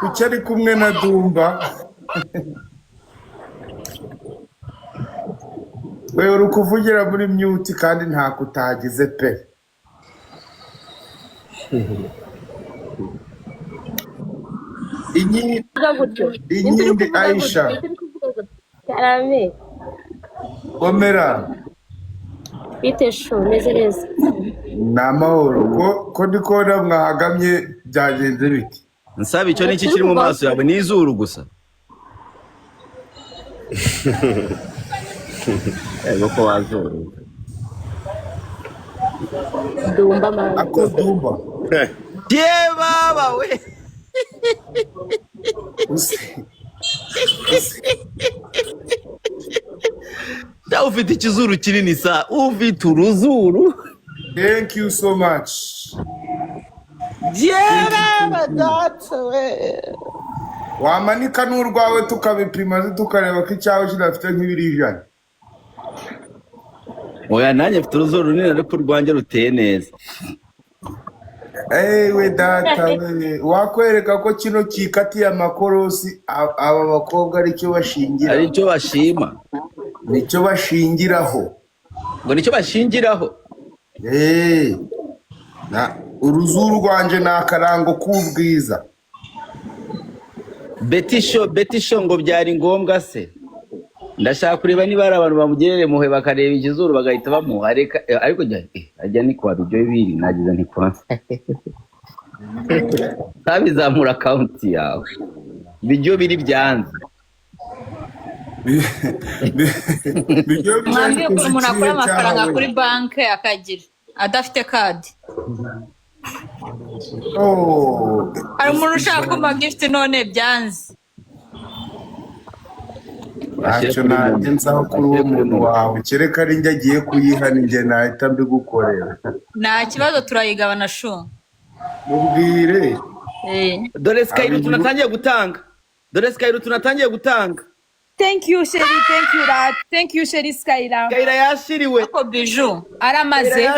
kuki ari kumwe na Dumba wewe uri kuvugira muri mute kandi nta kutagize pe inyindi Aisha Karame Omera bite sho neze neza namahoro ko ndikora mwahagamye byagenze biti nsaba icyo niki kiri mu maso yawe n'izuru gusa ego ko wazuru Dumba mama ako Dumba ye baba we da ufite ikizuru kinini sa ufite uruzuru. Thank you so much. Wamanika n'urwawe tukabipima tukareba ko icyawe kidafite nk'ibiri ijana. Oya nanjye mfite uruzuru runini ariko urwanjye ruteye neza. We data we wakwereka ko kino kikatiye amakorosi aba bakobwa aricyo bashingira. Aricyo bashima. Nicyo bashingiraho. Ngo nicyo bashingiraho. Uruzuru rwanje ni akarango k'ubwiza. Betisho ngo byari ngombwa se. Ndashaka kureba niba ari abantu bamugerere muhe bakareba ikizuru bagahita bamuha ariko ajya ni kwa bijyo bibiri nagize nti kwa tabizamura account yawe bijyo biri byanze mwambie ko umuntu akora amafaranga kuri banki akagira adafite kadi hari umuntu ushaka kuma gift none byanze ntacyo nanjye nzaho kuri uwo muntu wawe kereka ari njye agiye kuyiha ninjye nahita mbigukorera nta kibazo turayigabana sho mubwire dore Skyru tunatangiye gutanga Thank you Sheri, thank you Rat, thank you Sheri Skyra. Skyra yashiriwe ko biju aramaze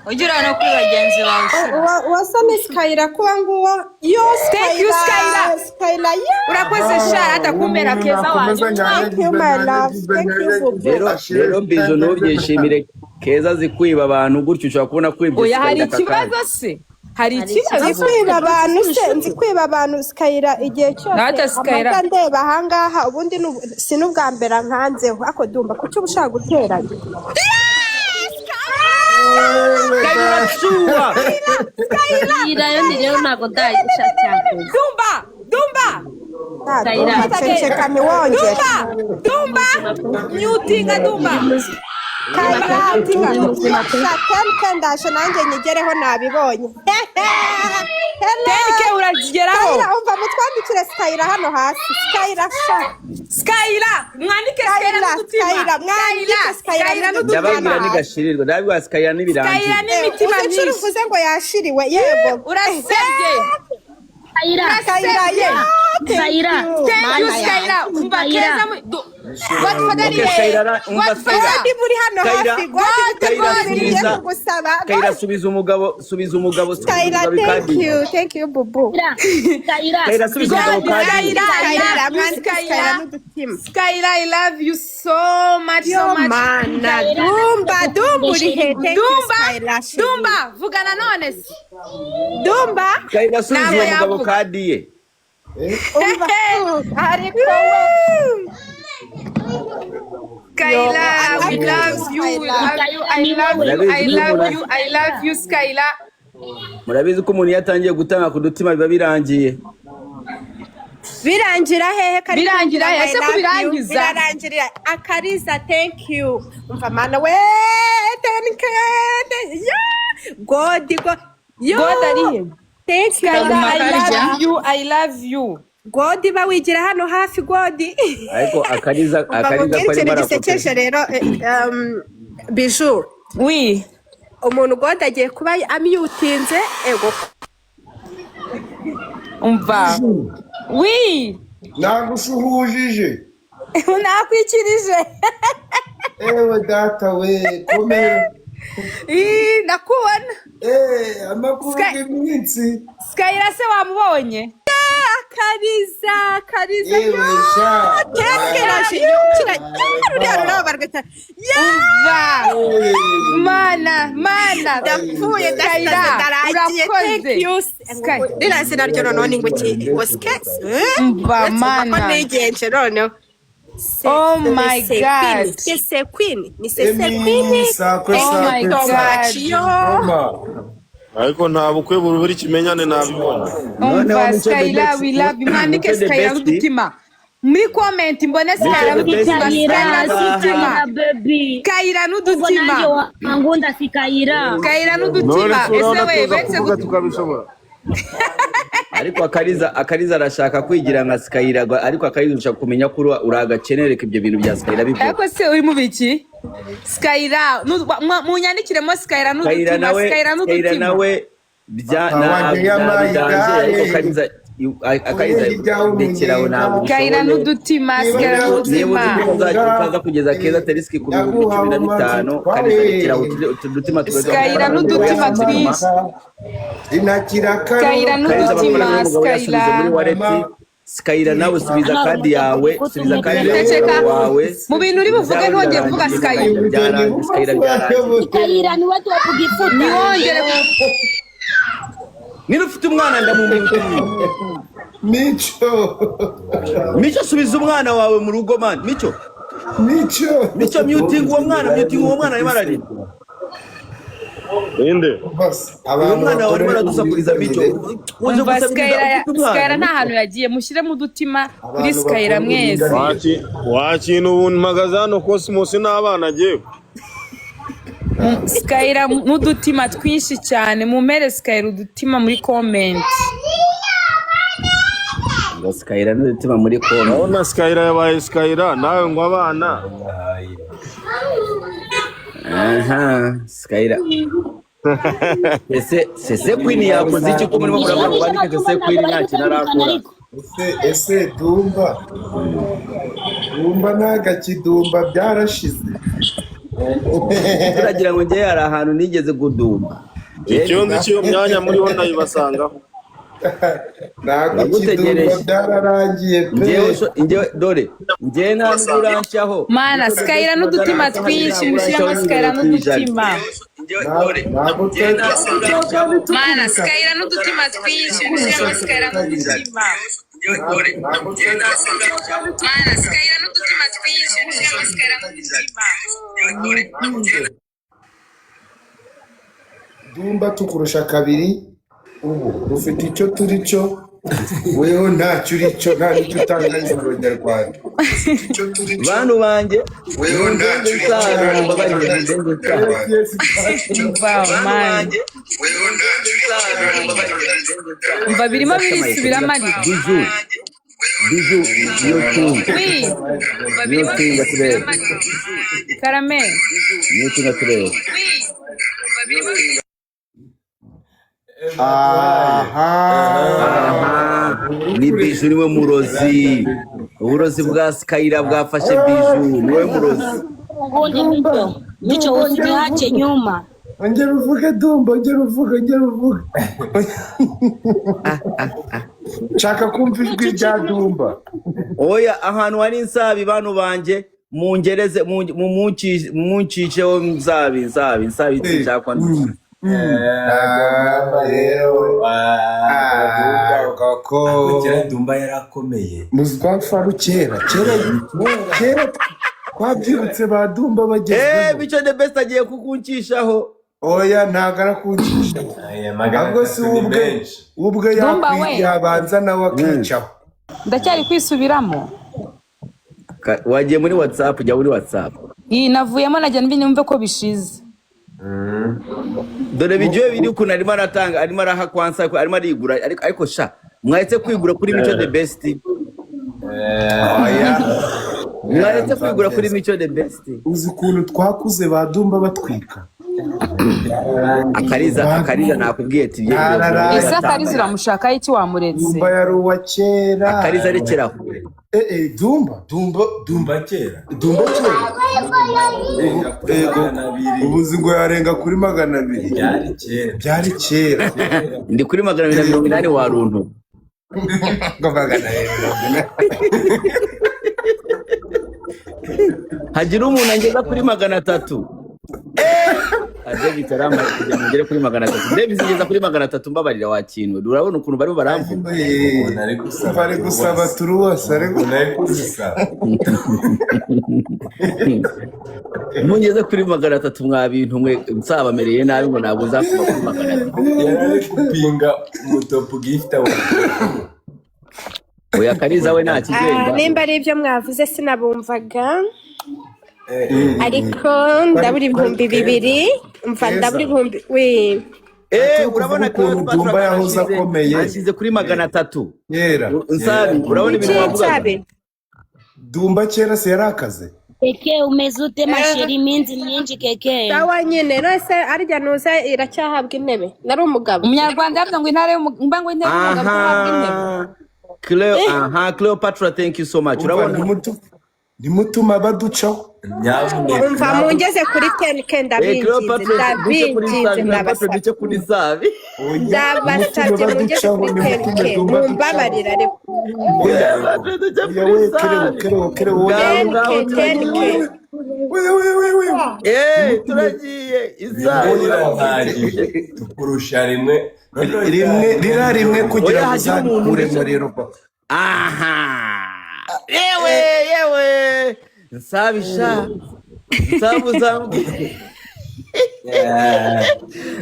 ugira no kuri bagenzi bawe wasane Skyra kuba nguwo yo thank you Skyra urakoze sha atakumera keza wanjye thank you my love thank you rero biju n'ubyishimire keza zikwiba abantu gutyo ushobora kubona kwibye oya hari ikibazo se hari ikibazo kwiba abantu Skyra igihe cyose amata ndeba ahangaha ubundi sinubwa mbere nkanzeho ako Dumba kuki ubushaka guteranya Skyra yo ni rero ntago ndayishaka Dumba ceceka miwonge Dumba nyutinga Dumba ndashe nanjye nyigereho nabibonye tenke urageraho umva mutwandikire Skyra hano hasi Skyra mwandike Skyra ndababwira nigashirirwa ndababwira Skyra n'ibirangiye Skyra n'imitima myinshi uvuze ngo yashiriwe yego urasebye Skyra Skyra subiza umugabo thank you bubu Skyra subiza umugabo Skyra I love you so much Dumba vugana none Dumba Skyra subiza umugabo kadiye ariko Skyla, we love you. I love you, Skyla. Murabizi ko umuntu yatangiye gutanga ku dutima biba birangiye. Birangira hehe kari birangira ese ko birangiza birarangirira Akariza thank you umva mana we thank you God ari he thank you I love you God bawigira hano hafi God ariko Akariza ko ari barakoze rero Biju oui umuntu God agiye kuba amyutinze ego umva oui nagushuhujije nakwikirije ewe data we komera ndakubona amakuru y'iminsi Skyla se wamubonye Kariza yewe sha mana ndapfuye urakoze naryo noneho ni ngo mva mana nigenje noneho oh my god c'est queen ni c'est queen oh my god ariko nta bukwe buri kimenyane nabibona umva Skyla we love you mwandike Skyla n'udutima muri comment mbone Skyla n'udutima Skyla n'udutima angunda sikayira Skyla n'udutima ese we betse tukabishobora ariko akariza arashaka kwigira nka Skyla ariko akariza ushaka kumenya ko uragakenereka ibyo bintu bya Skyla bibyo ariko se uri mu biki Skyla munyandikiremo Skyla n'udutima Skyla nawe akariza ndekeraho ntabwo Skyla n'udutima Skyla n'udutima uzaza kugeza keza teriski ku 15 kandi ndekeraho udutima Skyla n'udutima twinshi Skyla n'udutima Skyla nawe subiza kadi yawe wawe mu bintu uri buvuge ntongere kuvuga Skyla ni watu wa kugifuta niwongere Nino ufite umwana ndamumwita Micho subiza umwana wawe mu rugo man Micho muting uwo mwana arimo ararira inde umwana wawe arimo aradusakuriza Micho Skyla nta hantu yagiye mushyire mu dutima kuri Skyla mwese wakintu ubuntu magazano Cosmos n'abana agiye Skyla n'udutima twinshi cyane mumere Skyla udutima muri comment Skyla n'udutima muri comment urabona Skyla yabaye Skyla nawe ngo abana Skyla ese Queen yakoze iki ko murimo muravuga ngo bandike ese Queen ntacyo narakora ese Dumba nagakidumba byarashize turagira ngo ngiye hari ahantu nigeze gudumba ikiyo cyo myanya muri ho ndayibasangaho nagakidumba byararangiye ngewe dore ngiye nta n'uranshaho mana Skyla n'udutima twinshi mushyiramo Skyla n'udutima mana Skyla n'udutima twinshi mushyiramo Skyla n'udutima mana Skyla n'udutima twinshi mushyiramo Skyla n'udutima Dumba tukurusha kabiri ubu ufite icyo turi cyo weho ntacyo uri cyo nta nicyo utangariza abanyarwanda bantu banjye weho ntacyo uri umva birimo birisubiramo ari Biju niyo tinga turebe Karame niyo tinga turebe ni Biju niwe murozi uburozi bwa Skyla bwafashe Biju niwe murozi ubundi Micho usijiache nyuma ongera uvuge Dumba ongera uvuge nshaka kumva ijwi rya Dumba oya ahantu hari insabi bantu banje mungereze muncisheho insabi nshakwa Dumba yarakomeye muzwafaru kera twabyibutse ba Dumba bagezweho Micho the best agiye kukuncishaho oya ntago arakuncisha ahubwo si ubwe yabanza nawe akicaho ndacyari kwisubiramo wagiye muri WhatsApp jya muri WhatsApp iyi navuyemo najya numve ko bishize dore bigiye biri ukuntu arimo aratanga arimo arahakwansa arimo arigura ariko sha mwahetse kwigura kuri Micho the best mwahetse kwigura kuri Micho the best uzi ukuntu twakuze ba Dumba batwika Akariza nakubwiye ati ese Akariza uramushaka iki wamuretse? Dumba yari uwa kera. Akariza arekeraho. Dumba kera. Ubuzi ngo yarenga kuri 200. Byari kera. Ndi kuri 280 waruntu. Ngo 280. Hagira umuntu angeza kuri 300. David arama kugera kuri 300. David zigeza kuri 300 mbabarira wakinwe. Urabona ukuntu bari baramvuga. Bari gusaba turuwasa ariko naye kuzisaba. Mungeze kuri 300 mwa bintu mwe nsabamereye nabi ngo ntabwo nzakuba kuri 300. Yarari kupinga umutopu gifta wa. Oya Akariza we nta kigenda. Nimba ari ibyo mwavuze sinabumvaga. Ariko ndaburi 2,000 umva ndaburi 2,000 urabona ko Dumba yahoze akomeye ashyize kuri 300 yera nsabi urabona ibintu wavuga Dumba kera se yarakaze Keke umeze ute masheri iminsi myinshi keke sawa nyine nose arya nuza iracyahabwa intebe nari umugabo Umunyarwanda yavuze ngo intare mbango intebe umugabo ahabwa intebe Cleopatra thank you so much urabona nimutuma baducaho umva mungeze kuri 10k ndabinginze ndabasabye kuri sabi ndabasabye mungeze kuri 10k mumbabarira ariko turagiye izayi tukurusha rimwe kugira ngo uzamure rero yewe nsabisha nsabuzambwe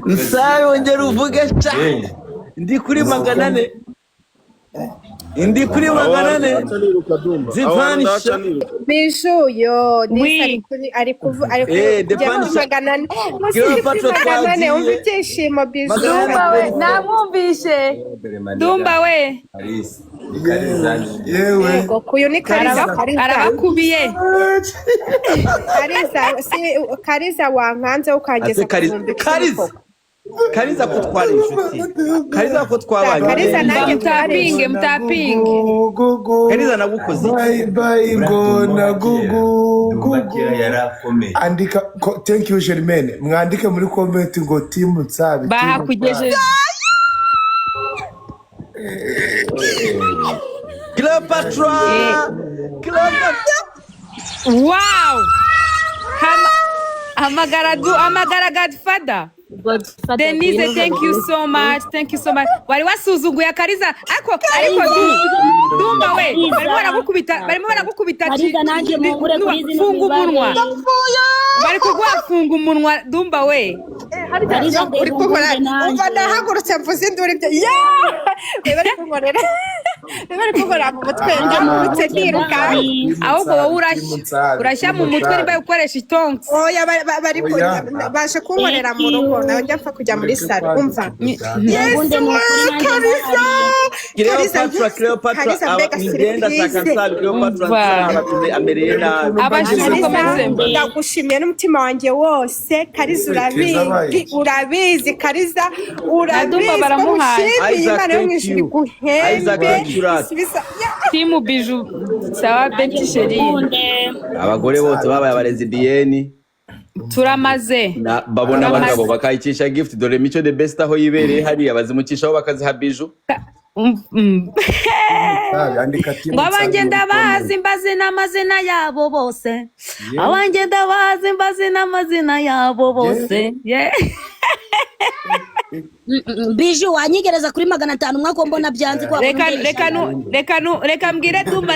nsabe wongera uvuge sha ndi kuri 400 zipanisha Bijou yo ni ari kuvuga umvikishimo Bijou Dumba we namwumvishe Dumba we yewe kuyo ni arabakubiye Kariza wankanze ukangeza Kariza ko twari inshuti Kariza ko twabanye Kariza nanjye mutapinge Kariza nagukoze bye ngo nagugu yarakomeye andika thank you Germaine mwandike muri comment ngo team nsabi bahakugejeje Cleopatra wow amagara Godfather Denise thank you so much wari wasuzuguye Akariza ariko Dumba we barimo baragukubita funga umunwa bari kugufunga umunwa Dumba we uri kuhora umva ndahagurutse mvuze induru ibyo bari kuhora mu mutwe ndamutse ndiruka ahubwo wowe urashya mu mutwe niba ukoresha itonks oya bari baje kunkorera mu rugo nawe njya mfa kujya muri salo umva Cleopatra igenda sakansabi Cleopatra amereye nabi ndagushimiye n'umutima wanjye wose Kariza urabizi Kariza urabizi baramuhaye Imana yo mwishuri guhembe Timu Bijou sawa Benti Sheri abagore bose babaye abarezibiyeni turamaze babona abagabo bakayicisha gift dore mico the best aho yibereye hariya bazimukishaho bakaziha Bijou ngo abanjye ndabazi mbazi n'amazina yabo bose abanjye ndabazi mbazi n'amazina yabo bose Bijou wanyigereza kuri 500 mwako mbona byanze kwa reka mbwire Dumba